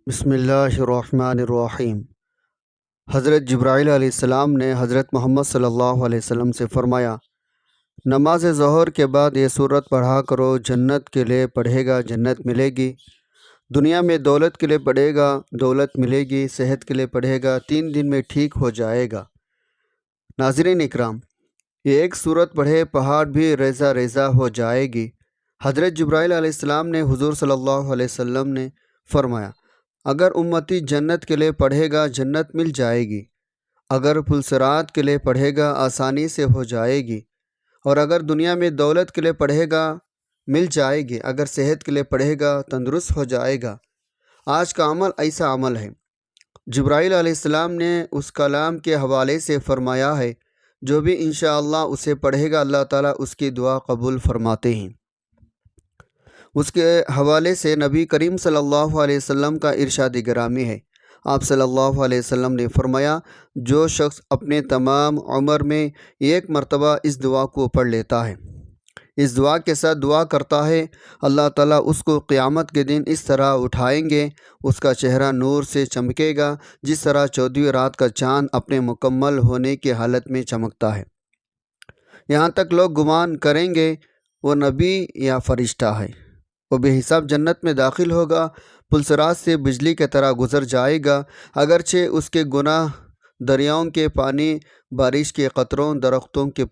بسم اللہ الرحمن الرحیم۔ حضرت جبرائیل علیہ السلام نے حضرت محمد صلی اللہ علیہ وسلم سے فرمایا، نماز ظہر کے بعد یہ سورت پڑھا کرو، جنت کے لیے پڑھے گا جنت ملے گی، دنیا میں دولت کے لیے پڑھے گا دولت ملے گی، صحت کے لیے پڑھے گا 3 دن میں ٹھیک ہو جائے گا۔ ناظرین اکرام، یہ ایک سورت پڑھے پہاڑ بھی ریزہ ریزہ ہو جائے گی۔ حضرت جبرائیل علیہ السلام نے حضور صلی اللہ علیہ وسلم نے فرمایا، اگر امتی جنت کے لیے پڑھے گا جنت مل جائے گی، اگر پل صراط کے لیے پڑھے گا آسانی سے ہو جائے گی، اور اگر دنیا میں دولت کے لیے پڑھے گا مل جائے گی، اگر صحت کے لیے پڑھے گا تندرست ہو جائے گا۔ آج کا عمل ایسا عمل ہے، جبرائیل علیہ السلام نے اس کلام کے حوالے سے فرمایا ہے، جو بھی انشاءاللہ اسے پڑھے گا اللہ تعالیٰ اس کی دعا قبول فرماتے ہیں۔ اس کے حوالے سے نبی کریم صلی اللہ علیہ وسلم کا ارشاد گرامی ہے۔ آپ صلی اللہ علیہ وسلم نے فرمایا، جو شخص اپنے تمام عمر میں ایک مرتبہ اس دعا کو پڑھ لیتا ہے، اس دعا کے ساتھ دعا کرتا ہے، اللہ تعالیٰ اس کو قیامت کے دن اس طرح اٹھائیں گے، اس کا چہرہ نور سے چمکے گا جس طرح 14ویں رات کا چاند اپنے مکمل ہونے کی حالت میں چمکتا ہے۔ یہاں تک لوگ گمان کریں گے وہ نبی یا فرشتہ ہے۔ وہ بے حساب جنت میں داخل ہوگا، پل صراط سے بجلی کی طرح گزر جائے گا، اگرچہ اس کے گناہ دریاؤں کے پانی، بارش کے قطروں، درختوں کے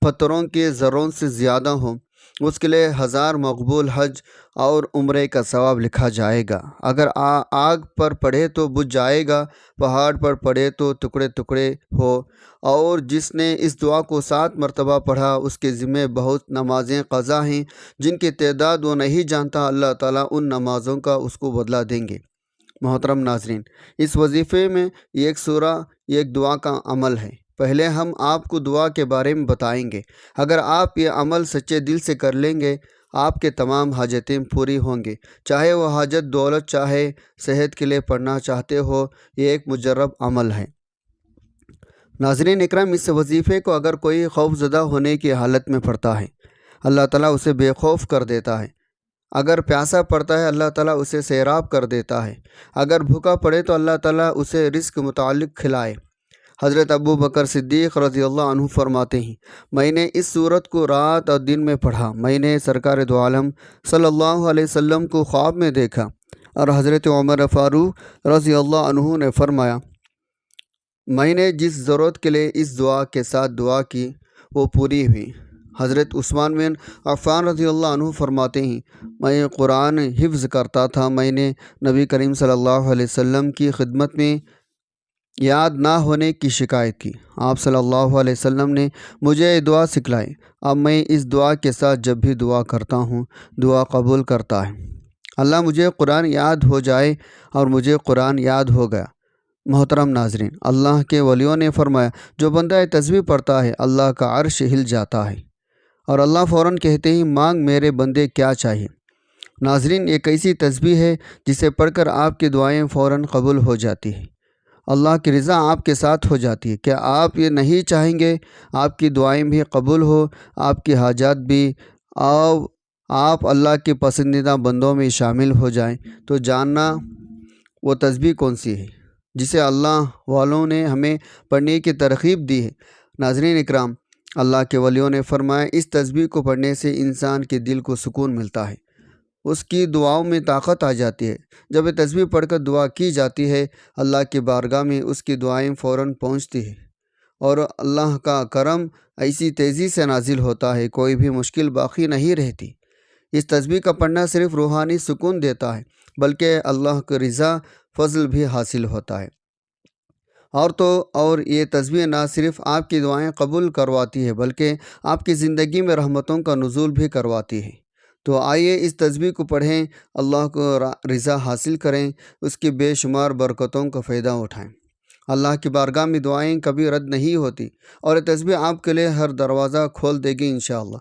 پتھروں کے ذروں سے زیادہ ہوں، اس کے لیے 1000 مقبول حج اور عمرے کا ثواب لکھا جائے گا۔ اگر آگ پر پڑے تو بجھ جائے گا، پہاڑ پر پڑے تو ٹکڑے ٹکڑے ہو، اور جس نے اس دعا کو 7 مرتبہ پڑھا اس کے ذمہ بہت نمازیں قضا ہیں جن کی تعداد وہ نہیں جانتا، اللہ تعالیٰ ان نمازوں کا اس کو بدلہ دیں گے۔ محترم ناظرین، اس وظیفے میں ایک سورہ ایک دعا کا عمل ہے۔ پہلے ہم آپ کو دعا کے بارے میں بتائیں گے۔ اگر آپ یہ عمل سچے دل سے کر لیں گے، آپ کے تمام حاجتیں پوری ہوں گی، چاہے وہ حاجت دولت چاہے صحت کے لیے پڑھنا چاہتے ہو۔ یہ ایک مجرب عمل ہے۔ ناظرین اکرام، اس وظیفے کو اگر کوئی خوف زدہ ہونے کی حالت میں پڑھتا ہے، اللہ تعالیٰ اسے بے خوف کر دیتا ہے۔ اگر پیاسا پڑتا ہے، اللہ تعالیٰ اسے سیراب کر دیتا ہے۔ اگر بھوکا پڑے تو اللہ تعالیٰ اسے رزق متعلق کھلائے۔ حضرت ابو بکر صدیق رضی اللہ عنہ فرماتے ہیں، میں نے اس سورت کو رات اور دن میں پڑھا، میں نے سرکار دو عالم صلی اللہ علیہ وسلم کو خواب میں دیکھا، اور حضرت عمر فاروق رضی اللہ عنہ نے فرمایا، میں نے جس ضرورت کے لیے اس دعا کے ساتھ دعا کی وہ پوری ہوئی۔ حضرت عثمان بن عفان رضی اللہ عنہ فرماتے ہیں، میں قرآن حفظ کرتا تھا، میں نے نبی کریم صلی اللہ علیہ وسلم کی خدمت میں یاد نہ ہونے کی شکایت کی۔ آپ صلی اللہ علیہ وسلم نے مجھے یہ دعا سکھلائی، اب میں اس دعا کے ساتھ جب بھی دعا کرتا ہوں دعا قبول کرتا ہے۔ اللہ مجھے قرآن یاد ہو جائے، اور مجھے قرآن یاد ہو گیا۔ محترم ناظرین، اللہ کے ولیوں نے فرمایا، جو بندہ تسبیح پڑھتا ہے اللہ کا عرش ہل جاتا ہے، اور اللہ فوراً کہتے ہیں، مانگ میرے بندے کیا چاہیے۔ ناظرین، ایک ایسی تسبیح ہے جسے پڑھ کر آپ کی دعائیں فوراً قبول ہو جاتی ہیں، اللہ کی رضا آپ کے ساتھ ہو جاتی ہے۔ کیا آپ یہ نہیں چاہیں گے آپ کی دعائیں بھی قبول ہو، آپ کی حاجات بھی، اور آپ اللہ کے پسندیدہ بندوں میں شامل ہو جائیں؟ تو جاننا وہ تسبیح کون سی ہے جسے اللہ والوں نے ہمیں پڑھنے کی ترغیب دی ہے۔ ناظرین اکرام، اللہ کے ولیوں نے فرمایا، اس تسبیح کو پڑھنے سے انسان کے دل کو سکون ملتا ہے، اس کی دعاؤں میں طاقت آ جاتی ہے۔ جب یہ تسبیح پڑھ کر دعا کی جاتی ہے، اللہ کی بارگاہ میں اس کی دعائیں فوراً پہنچتی ہیں، اور اللہ کا کرم ایسی تیزی سے نازل ہوتا ہے، کوئی بھی مشکل باقی نہیں رہتی۔ اس تسبیح کا پڑھنا صرف روحانی سکون دیتا ہے، بلکہ اللہ کی رضا فضل بھی حاصل ہوتا ہے۔ اور یہ تسبیح نہ صرف آپ کی دعائیں قبول کرواتی ہے، بلکہ آپ کی زندگی میں رحمتوں کا نزول بھی کرواتی ہے۔ تو آئیے اس تسبیح کو پڑھیں، اللہ کو رضا حاصل کریں، اس کی بے شمار برکتوں کا فائدہ اٹھائیں۔ اللہ کی بارگاہ میں دعائیں کبھی رد نہیں ہوتی، اور یہ تسبیح آپ کے لیے ہر دروازہ کھول دے گی انشاءاللہ۔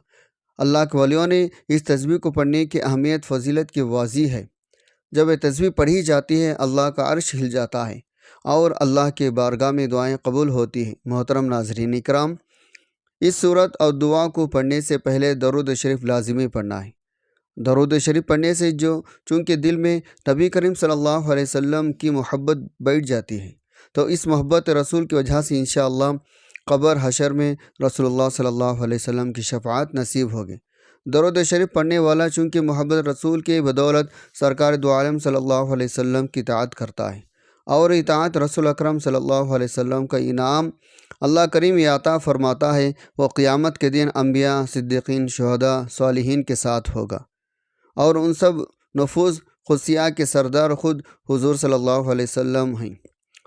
اللہ کے ولیوں نے اس تسبیح کو پڑھنے کی اہمیت فضیلت کی واضح ہے۔ جب یہ تسبیح پڑھی جاتی ہے، اللہ کا عرش ہل جاتا ہے، اور اللہ کے بارگاہ میں دعائیں قبول ہوتی ہیں۔ محترم ناظرین اکرام، اس سورت اور دعا کو پڑھنے سے پہلے درود شریف لازمی پڑھنا ہے۔ درود شریف پڑھنے سے چونکہ دل میں نبی کریم صلی اللہ علیہ وسلم کی محبت بیٹھ جاتی ہے، تو اس محبت رسول کی وجہ سے انشاءاللہ قبر حشر میں رسول اللہ صلی اللہ علیہ وسلم کی شفاعت نصیب ہوگی۔ درود شریف پڑھنے والا چونکہ محبت رسول کے بدولت سرکار دو عالم صلی اللہ علیہ وسلم کی اطاعت کرتا ہے، اور اطاعت رسول اکرم صلی اللہ علیہ وسلم کا انعام اللہ کریم یہ عطا فرماتا ہے، وہ قیامت کے دن انبیاء، صدیقین، شہداء، صالحین کے ساتھ ہوگا، اور ان سب نفوس قدسیہ کے سردار خود حضور صلی اللہ علیہ وسلم ہیں۔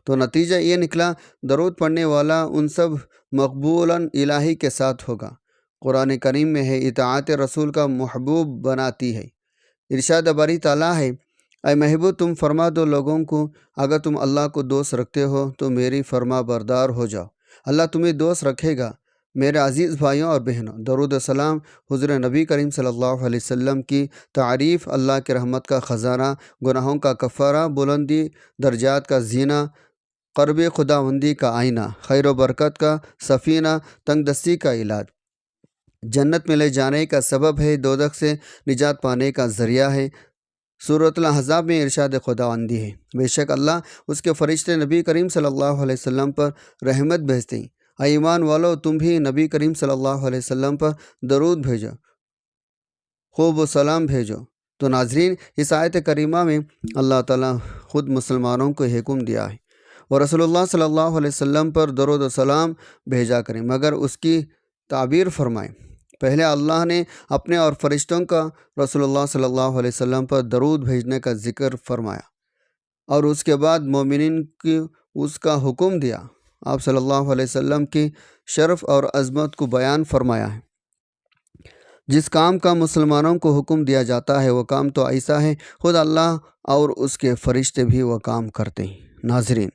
تو نتیجہ یہ نکلا، درود پڑھنے والا ان سب مقبولاً الہی کے ساتھ ہوگا۔ قرآن کریم میں ہے، اطاعت رسول کا محبوب بناتی ہے۔ ارشاد باری تعالیٰ ہے، اے محبوب تم فرما دو لوگوں کو، اگر تم اللہ کو دوست رکھتے ہو تو میری فرما بردار ہو جاؤ، اللہ تمہیں دوست رکھے گا۔ میرے عزیز بھائیوں اور بہنوں، درود و سلام حضور نبی کریم صلی اللہ علیہ وسلم کی تعریف، اللہ کے رحمت کا خزانہ، گناہوں کا کفارہ، بلندی درجات کا زینہ، قرب خداوندی کا آئینہ، خیر و برکت کا سفینہ، تنگ دستی کا علاج، جنت میں لے جانے کا سبب ہے، دوزخ سے نجات پانے کا ذریعہ ہے۔ سورۃ الاحزاب میں ارشاد خداوندی ہے، بے شک اللہ اس کے فرشتے نبی کریم صلی اللہ علیہ وسلم پر رحمت بھیجتے ہیں۔ اے ایمان والو، تم بھی نبی کریم صلی اللہ علیہ وسلم پر درود بھیجو، خوب و سلام بھیجو۔ تو ناظرین، اس آیت کریمہ میں اللہ تعالیٰ خود مسلمانوں کو حکم دیا ہے، اور رسول اللہ صلی اللہ علیہ وسلم پر درود و سلام بھیجا کریں، مگر اس کی تعبیر فرمائیں۔ پہلے اللہ نے اپنے اور فرشتوں کا رسول اللہ صلی اللہ علیہ وسلم پر درود بھیجنے کا ذکر فرمایا، اور اس کے بعد مومنین کی اس کا حکم دیا۔ آپ صلی اللہ علیہ وسلم کی شرف اور عظمت کو بیان فرمایا ہے۔ جس کام کا مسلمانوں کو حکم دیا جاتا ہے وہ کام تو ایسا ہے، خود اللہ اور اس کے فرشتے بھی وہ کام کرتے ہیں۔ ناظرین،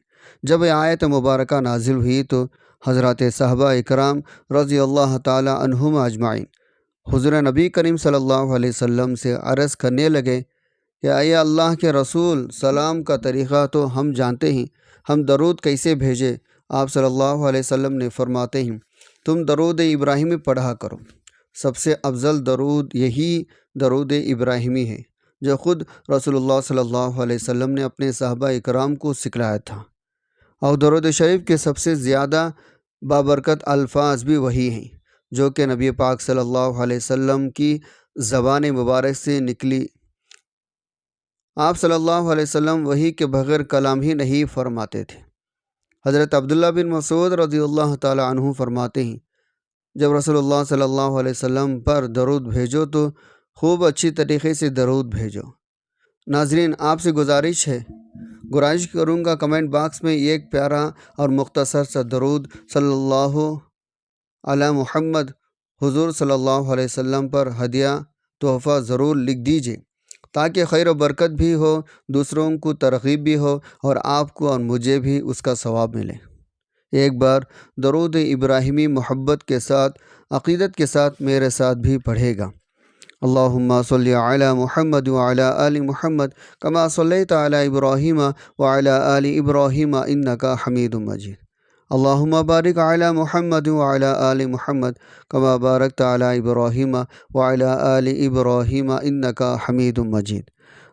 جب یہ آیت مبارکہ نازل ہوئی تو حضرات صحابہ اکرام رضی اللہ تعالی عنہم اجمعین حضور نبی کریم صلی اللہ علیہ وسلم سے عرض کرنے لگے کہ اے اللہ کے رسول، سلام کا طریقہ تو ہم جانتے ہیں، ہم درود کیسے بھیجے؟ آپ صلی اللہ علیہ وسلم نے فرماتے ہیں، تم درود ابراہیمی پڑھا کرو۔ سب سے افضل درود یہی درود ابراہیمی ہے، جو خود رسول اللہ صلی اللہ علیہ وسلم نے اپنے صحابہ اکرام کو سکھلایا تھا، اور درود شریف کے سب سے زیادہ بابرکت الفاظ بھی وہی ہیں جو کہ نبی پاک صلی اللہ علیہ وسلم کی زبان مبارک سے نکلی۔ آپ صلی اللہ علیہ وسلم وحی کے بغیر کلام ہی نہیں فرماتے تھے۔ حضرت عبداللہ بن مسعود رضی اللہ تعالی عنہ فرماتے ہیں، جب رسول اللہ صلی اللہ علیہ وسلم پر درود بھیجو تو خوب اچھی طریقے سے درود بھیجو۔ ناظرین، آپ سے گزارش کروں گا کمنٹ باکس میں ایک پیارا اور مختصر سا درود صلی اللہ علی محمد حضور صلی اللہ علیہ وسلم پر ہدیہ تحفہ ضرور لکھ دیجیے، تاکہ خیر و برکت بھی ہو، دوسروں کو ترغیب بھی ہو، اور آپ کو اور مجھے بھی اس کا ثواب ملے۔ ایک بار درود ابراہیمی محبت کے ساتھ، عقیدت کے ساتھ میرے ساتھ بھی پڑھے گا۔ اللہم صلی علی محمد وعلی آل محمد کما صلیت علی ابراہیم وعلی آل ابراہیم انکا حمید مجید۔ اللہم بارک علی محمد وعلی آل محمد کما بارکت علی ابراہیم وعلی آل ابراہیم انکا حمید مجید۔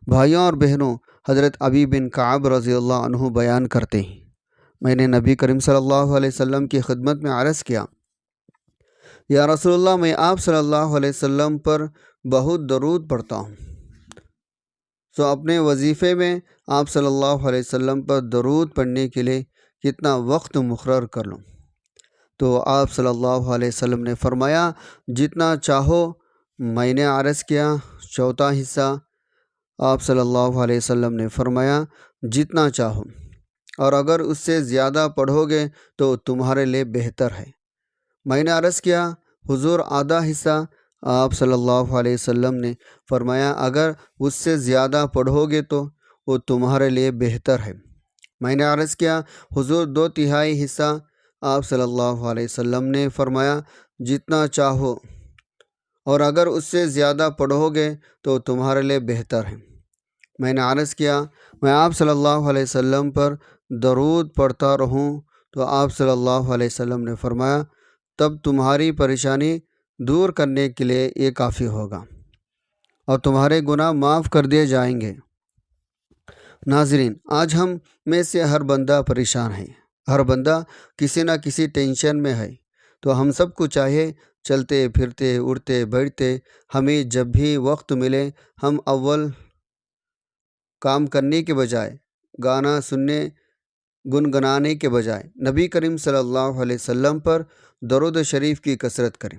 بھائیوں اور بہنوں، حضرت ابی بن کعب رضی اللہ عنہ بیان کرتے ہیں، میں نے نبی کریم صلی اللہ علیہ وسلم کی خدمت میں عرض کیا، یا رسول اللہ، میں آپ صلی اللہ علیہ وسلم پر بہت درود پڑھتا ہوں، تو اپنے وظیفے میں آپ صلی اللہ علیہ وسلم پر درود پڑھنے کے لیے کتنا وقت مقرر کر لوں؟ تو آپ صلی اللہ علیہ وسلم نے فرمایا، جتنا چاہو۔ میں نے عرض کیا، چوتھا حصہ؟ آپ صلی اللہ علیہ وسلم نے فرمایا، جتنا چاہو، اور اگر اس سے زیادہ پڑھو گے تو تمہارے لیے بہتر ہے۔ میں نے عرض کیا، حضور آدھا حصہ؟ آپ صلی اللہ علیہ وسلم نے فرمایا، اگر اس سے زیادہ پڑھو گے تو وہ تمہارے لیے بہتر ہے۔ میں نے عرض کیا، حضور دو تہائی حصہ؟ آپ صلی اللہ علیہ وسلم نے فرمایا، جتنا چاہو، اور اگر اس سے زیادہ پڑھو گے تو تمہارے لیے بہتر ہے۔ میں نے عرض کیا، میں آپ صلی اللہ علیہ وسلم پر درود پڑھتا رہوں؟ تو آپ صلی اللہ علیہ وسلم نے فرمایا، تب تمہاری پریشانی دور کرنے کے لیے یہ کافی ہوگا۔ اور تمہارے گناہ معاف کر دیے جائیں گے۔ ناظرین، آج ہم میں سے ہر بندہ پریشان ہے، ہر بندہ کسی نہ کسی ٹینشن میں ہے۔ تو ہم سب کو چاہیے چلتے پھرتے اڑتے بیٹھتے ہمیں جب بھی وقت ملے ہم اول کام کرنے کے بجائے گانا سننے گنگنانے کے بجائے نبی کریم صلی اللہ علیہ وسلم پر درود شریف کی کثرت کریں،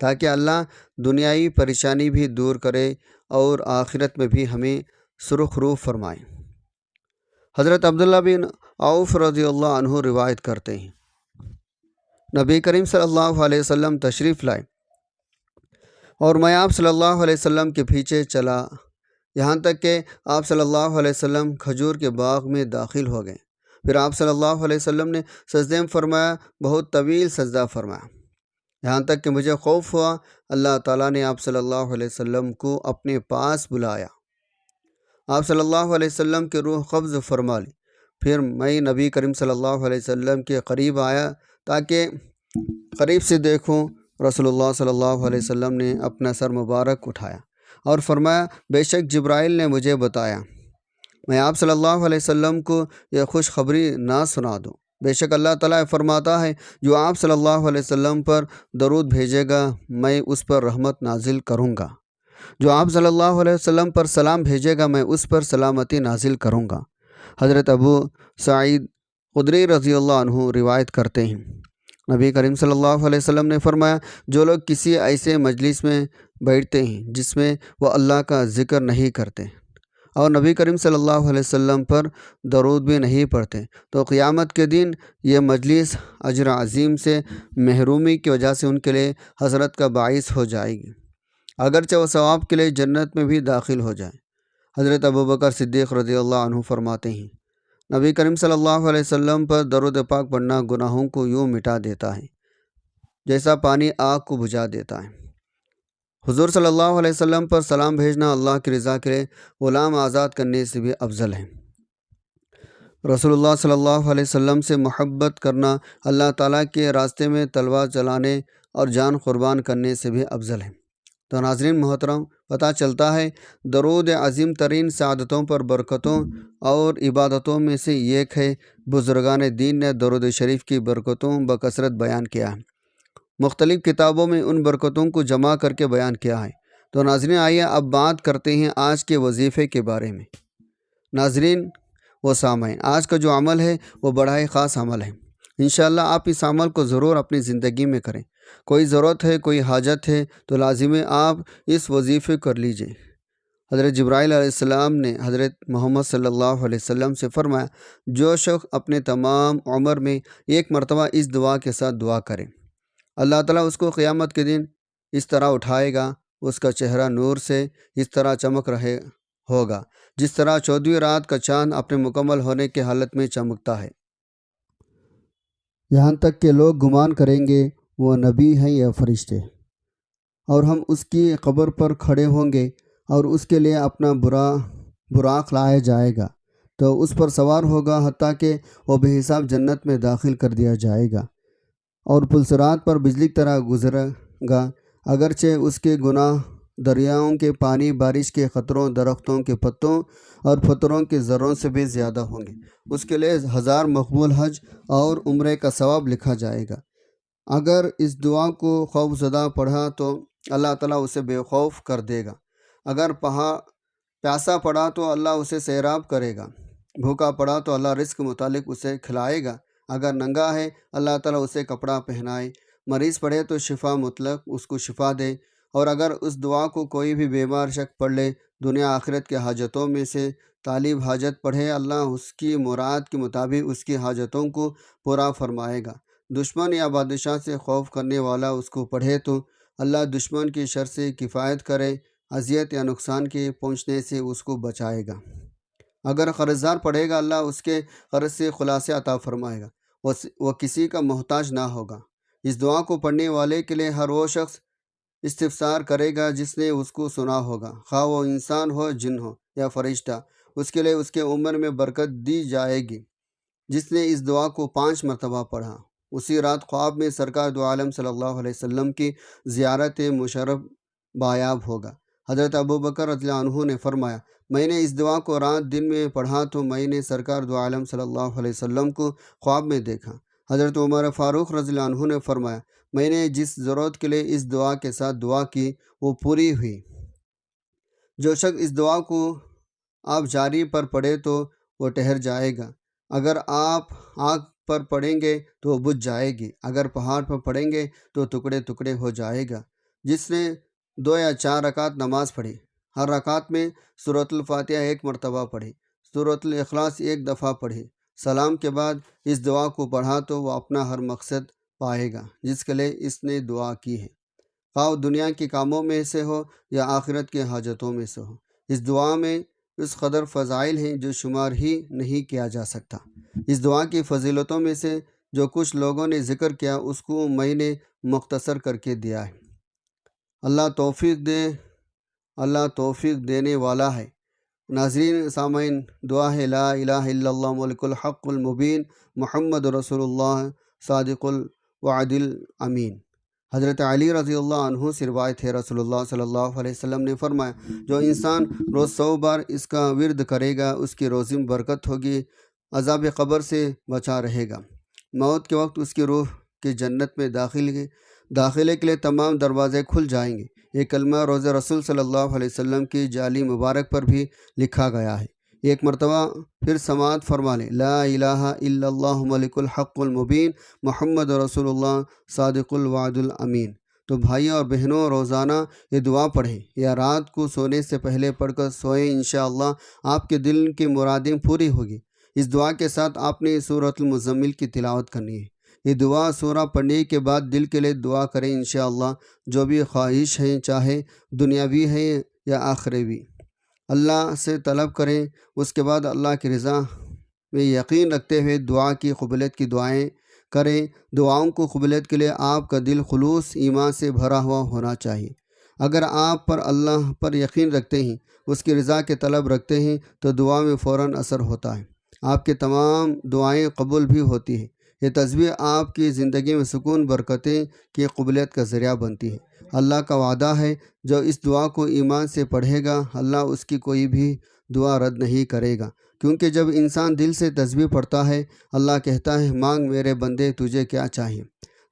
تاکہ اللہ دنیائی پریشانی بھی دور کرے اور آخرت میں بھی ہمیں سرخ روح فرمائے۔ حضرت عبداللہ بن عوف رضی اللہ عنہ روایت کرتے ہیں، نبی کریم صلی اللہ علیہ وسلم تشریف لائے اور میں آپ صلی اللہ علیہ وسلم کے پیچھے چلا، یہاں تک کہ آپ صلی اللہ علیہ وسلم کھجور کے باغ میں داخل ہو گئے۔ پھر آپ صلی اللہ علیہ وسلم نے سجدے میں فرمایا، بہت طویل سجدہ فرمایا، یہاں تک کہ مجھے خوف ہوا۔ اللہ تعالیٰ نے آپ صلی اللہ علیہ وسلم کو اپنے پاس بلایا، آپ صلی اللہ علیہ وسلم کی روح قبض فرما لی۔ پھر میں نبی کریم صلی اللہ علیہ وسلم کے قریب آیا تاکہ قریب سے دیکھوں۔ رسول اللہ صلی اللہ علیہ وسلم نے اپنا سر مبارک اٹھایا اور فرمایا، بے شک جبرائیل نے مجھے بتایا میں آپ صلی اللہ علیہ وسلم کو یہ خوشخبری نہ سنا دوں۔ بے شک اللہ تعالیٰ فرماتا ہے، جو آپ صلی اللہ علیہ وسلم پر درود بھیجے گا میں اس پر رحمت نازل کروں گا، جو آپ صلی اللہ علیہ وسلم پر سلام بھیجے گا میں اس پر سلامتی نازل کروں گا۔ حضرت ابو سعید خدری رضی اللہ عنہ روایت کرتے ہیں، نبی کریم صلی اللہ علیہ وسلم نے فرمایا، جو لوگ کسی ایسے مجلس میں بیٹھتے ہیں جس میں وہ اللہ کا ذکر نہیں کرتے اور نبی کریم صلی اللہ علیہ وسلم پر درود بھی نہیں پڑھتے، تو قیامت کے دن یہ مجلس اجر عظیم سے محرومی کی وجہ سے ان کے لیے حسرت کا باعث ہو جائے گی، اگرچہ وہ ثواب کے لیے جنت میں بھی داخل ہو جائے۔ حضرت ابوبکر صدیق رضی اللہ عنہ فرماتے ہیں، نبی کریم صلی اللہ علیہ وسلم پر درود پاک پڑھنا گناہوں کو یوں مٹا دیتا ہے جیسا پانی آگ کو بجھا دیتا ہے۔ حضور صلی اللہ علیہ وسلم پر سلام بھیجنا اللہ کی رضا کے لیے غلام آزاد کرنے سے بھی افضل ہے۔ رسول اللہ صلی اللہ علیہ وسلم سے محبت کرنا اللہ تعالیٰ کے راستے میں تلوار چلانے اور جان قربان کرنے سے بھی افضل ہے۔ تو ناظرین محترم، پتہ چلتا ہے درود عظیم ترین سعادتوں پر برکتوں اور عبادتوں میں سے ایک ہے۔ بزرگان دین نے درود شریف کی برکتوں بکثرت بیان کیا ہے، مختلف کتابوں میں ان برکتوں کو جمع کر کے بیان کیا ہے۔ تو ناظرین آئیے اب بات کرتے ہیں آج کے وظیفے کے بارے میں۔ ناظرین و سامعین، آج کا جو عمل ہے وہ بڑا ہی خاص عمل ہے، انشاءاللہ آپ اس عمل کو ضرور اپنی زندگی میں کریں۔ کوئی ضرورت ہے، کوئی حاجت ہے تو لازم ہے آپ اس وظیفے کر لیجئے۔ حضرت جبرائیل علیہ السلام نے حضرت محمد صلی اللہ علیہ وسلم سے فرمایا، جو شخص اپنے تمام عمر میں ایک مرتبہ اس دعا کے ساتھ دعا کرے، اللہ تعالیٰ اس کو قیامت کے دن اس طرح اٹھائے گا، اس کا چہرہ نور سے اس طرح چمک رہے ہوگا جس طرح 14ویں رات کا چاند اپنے مکمل ہونے کی حالت میں چمکتا ہے، یہاں تک کہ لوگ گمان کریں گے وہ نبی ہیں یا فرشتے، اور ہم اس کی قبر پر کھڑے ہوں گے اور اس کے لیے اپنا براق لایا جائے گا، تو اس پر سوار ہوگا حتیٰ کہ وہ بے حساب جنت میں داخل کر دیا جائے گا، اور پلسرات پر بجلی کی طرح گزرے گا، اگرچہ اس کے گناہ دریاؤں کے پانی، بارش کے قطروں، درختوں کے پتوں اور پتھروں کے ذروں سے بھی زیادہ ہوں گے۔ اس کے لیے 1000 مقبول حج اور عمرے کا ثواب لکھا جائے گا۔ اگر اس دعا کو خوف زدہ پڑھا تو اللہ تعالیٰ اسے بے خوف کر دے گا، اگر پیاسا پڑا تو اللہ اسے سیراب کرے گا، بھوکا پڑا تو اللہ رزق کے متعلق اسے کھلائے گا، اگر ننگا ہے اللہ تعالیٰ اسے کپڑا پہنائے، مریض پڑے تو شفا مطلق اس کو شفا دے، اور اگر اس دعا کو کوئی بھی بیمار شخص پڑھ لے، دنیا آخرت کے حاجتوں میں سے طالب حاجت پڑھے، اللہ اس کی مراد کے مطابق اس کی حاجتوں کو پورا فرمائے گا۔ دشمن یا بادشاہ سے خوف کرنے والا اس کو پڑھے تو اللہ دشمن کی شر سے کفایت کرے، اذیت یا نقصان کے پہنچنے سے اس کو بچائے گا۔ اگر قرض دار پڑھے گا اللہ اس کے قرض سے خلاصے عطا فرمائے گا، وہ کسی کا محتاج نہ ہوگا۔ اس دعا کو پڑھنے والے کے لیے ہر وہ شخص استفسار کرے گا جس نے اس کو سنا ہوگا، خواہ وہ انسان ہو، جن ہو یا فرشتہ، اس کے لیے اس کے عمر میں برکت دی جائے گی۔ جس نے اس دعا کو 5 مرتبہ پڑھا، اسی رات خواب میں سرکار دو عالم صلی اللہ علیہ وسلم کی زیارت مشرف بایاب ہوگا۔ حضرت ابو بکر رضی اللہ عنہ نے فرمایا میں نے اس دعا کو رات دن میں پڑھا تو میں نے سرکار دو عالم صلی اللہ علیہ وسلم کو خواب میں دیکھا۔ حضرت عمر فاروق رضی اللہ عنہ نے فرمایا میں نے جس ضرورت کے لیے اس دعا کے ساتھ دعا کی وہ پوری ہوئی۔ جو شخص اس دعا کو آپ جاری پر پڑھے تو وہ ٹھہر جائے گا، اگر آپ آگ پر پڑھیں گے تو وہ بجھ جائے گی، اگر پہاڑ پر پڑھیں گے تو ٹکڑے ٹکڑے ہو جائے گا۔ جس نے 2 یا 4 رکعت نماز پڑھی، ہر رکعت میں سورۃ الفاتحہ 1 مرتبہ پڑھی، سورۃ الاخلاص 1 دفعہ پڑھی، سلام کے بعد اس دعا کو پڑھا تو وہ اپنا ہر مقصد پائے گا جس کے لیے اس نے دعا کی ہے، خواہ دنیا کے کاموں میں سے ہو یا آخرت کے حاجتوں میں سے ہو۔ اس دعا میں اس قدر فضائل ہیں جو شمار ہی نہیں کیا جا سکتا۔ اس دعا کی فضیلتوں میں سے جو کچھ لوگوں نے ذکر کیا اس کو میں نے مختصر کر کے دیا ہے۔ اللہ توفیق دینے والا ہے۔ ناظرین سامعین، دعا ہے لا الہ الا اللہ ملک الحق المبین محمد رسول اللہ صادق الوعد الامین۔ حضرت علی رضی اللہ عنہ سے روایت ہے، رسول اللہ صلی اللہ علیہ وسلم نے فرمایا جو انسان روز 100 بار اس کا ورد کرے گا اس کی روزی میں برکت ہوگی، عذاب قبر سے بچا رہے گا، موت کے وقت اس کی روح کے جنت میں داخلے کے لیے تمام دروازے کھل جائیں گے۔ یہ کلمہ روز رسول صلی اللہ علیہ وسلم کی جعلی مبارک پر بھی لکھا گیا ہے۔ ایک مرتبہ پھر سماعت فرما لیں، لا الہ الا اللہ ملک الحق المبین محمد رسول اللہ صادق الوعد الامین۔ تو بھائیوں اور بہنوں، روزانہ یہ دعا پڑھیں یا رات کو سونے سے پہلے پڑھ کر سوئیں، انشاءاللہ آپ کے دل کی مرادیں پوری ہوگی۔ اس دعا کے ساتھ آپ نے سورۃ المزمل کی تلاوت کرنی ہے۔ یہ دعا سورہ پڑھنے کے بعد دل کے لیے دعا کریں، انشاءاللہ جو بھی خواہش ہے، چاہے دنیاوی ہے یا آخروی، اللہ سے طلب کریں۔ اس کے بعد اللہ کی رضا میں یقین رکھتے ہوئے دعا کی قبولیت کی دعائیں کریں۔ دعاؤں کو قبولیت کے لیے آپ کا دل خلوص ایمان سے بھرا ہوا ہونا چاہیے۔ اگر آپ پر اللہ پر یقین رکھتے ہیں، اس کی رضا کے طلب رکھتے ہیں تو دعا میں فوراً اثر ہوتا ہے، آپ کی تمام دعائیں قبول بھی ہوتی ہیں۔ یہ تسبیح آپ کی زندگی میں سکون برکتیں کی قبولیت کا ذریعہ بنتی ہے۔ اللہ کا وعدہ ہے جو اس دعا کو ایمان سے پڑھے گا اللہ اس کی کوئی بھی دعا رد نہیں کرے گا، کیونکہ جب انسان دل سے تسبیح پڑھتا ہے اللہ کہتا ہے مانگ میرے بندے تجھے کیا چاہیے۔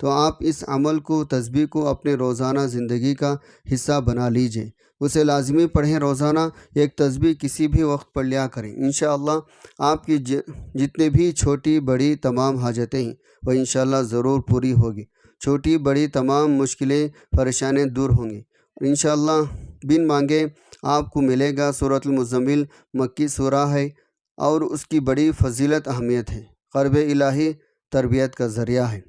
تو آپ اس عمل کو، تسبیح کو اپنے روزانہ زندگی کا حصہ بنا لیجئے، اسے لازمی پڑھیں۔ روزانہ ایک تسبیح کسی بھی وقت پڑھ لیا کریں، انشاءاللہ آپ کی جتنے بھی چھوٹی بڑی تمام حاجتیں ہیں وہ انشاءاللہ ضرور پوری ہوگی، چھوٹی بڑی تمام مشکلیں پریشانیاں دور ہوں گی، اور انشاءاللہ بن مانگے آپ کو ملے گا۔ سورۃ المزمل مکی سورہ ہے اور اس کی بڑی فضیلت اہمیت ہے، قرب الہی تربیت کا ذریعہ ہے۔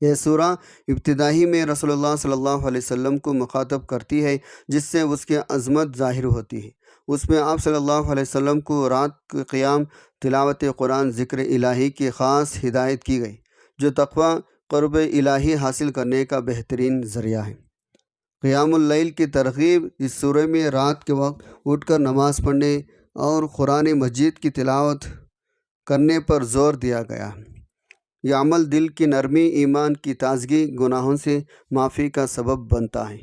یہ سورہ ابتدائی میں رسول اللہ صلی اللہ علیہ وسلم کو مخاطب کرتی ہے، جس سے اس کی عظمت ظاہر ہوتی ہے۔ اس میں آپ صلی اللہ علیہ وسلم کو رات کے قیام، تلاوت قرآن، ذکر الہی کی خاص ہدایت کی گئی، جو تقویٰ قرب الہی حاصل کرنے کا بہترین ذریعہ ہے۔ قیام اللیل کی ترغیب اس سورہ میں رات کے وقت اٹھ کر نماز پڑھنے اور قرآن مجید کی تلاوت کرنے پر زور دیا گیا ہے۔ یہ عمل دل کی نرمی، ایمان کی تازگی، گناہوں سے معافی کا سبب بنتا ہے۔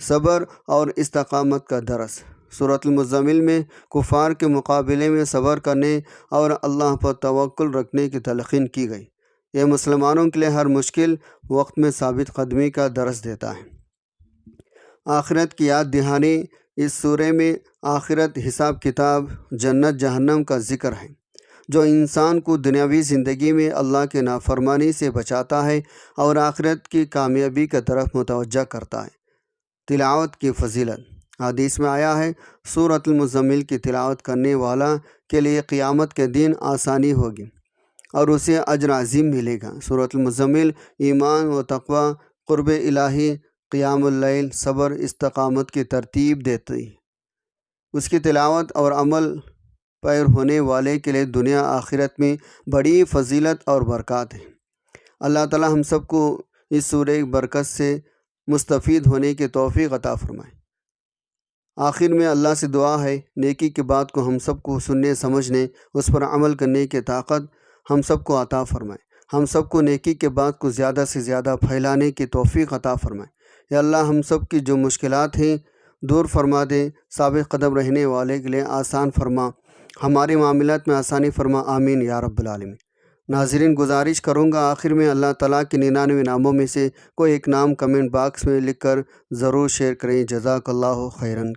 صبر اور استقامت کا درس۔ سورۃ المزمل میں کفار کے مقابلے میں صبر کرنے اور اللہ پر توکل رکھنے کی تلقین کی گئی۔ یہ مسلمانوں کے لیے ہر مشکل وقت میں ثابت قدمی کا درس دیتا ہے۔ آخرت کی یاد دہانی۔ اس سورہ میں آخرت، حساب کتاب، جنت جہنم کا ذکر ہے، جو انسان کو دنیاوی زندگی میں اللہ کے نافرمانی سے بچاتا ہے اور آخرت کی کامیابی کی طرف متوجہ کرتا ہے۔ تلاوت کی فضیلت۔ حدیث میں آیا ہے سورۃ المزمل کی تلاوت کرنے والا کے لیے قیامت کے دن آسانی ہوگی اور اسے اجر عظیم ملے گا۔ سورۃ المزمل ایمان و تقویٰ، قرب الہی، قیام اللیل، صبر، استقامت کی ترتیب دیتی ہے۔ اس کی تلاوت اور عمل پیر ہونے والے کے لیے دنیا آخرت میں بڑی فضیلت اور برکات ہے۔ اللہ تعالی ہم سب کو اس سورہ برکت سے مستفید ہونے کی توفیق عطا فرمائے۔ آخر میں اللہ سے دعا ہے نیکی کی بات کو ہم سب کو سننے، سمجھنے، اس پر عمل کرنے کی طاقت ہم سب کو عطا فرمائے۔ ہم سب کو نیکی کے بات کو زیادہ سے زیادہ پھیلانے کی توفیق عطا فرمائے۔ یا اللہ ہم سب کی جو مشکلات ہیں دور فرما دے، ثابت قدم رہنے والے کے لیے آسان فرما، ہمارے معاملات میں آسانی فرما، آمین یا رب العالمین۔ ناظرین، گزارش کروں گا آخر میں اللہ تعالیٰ کے 99 ناموں میں سے کوئی ایک نام کمنٹ باکس میں لکھ کر ضرور شیئر کریں۔ جزاک اللہ خیراً۔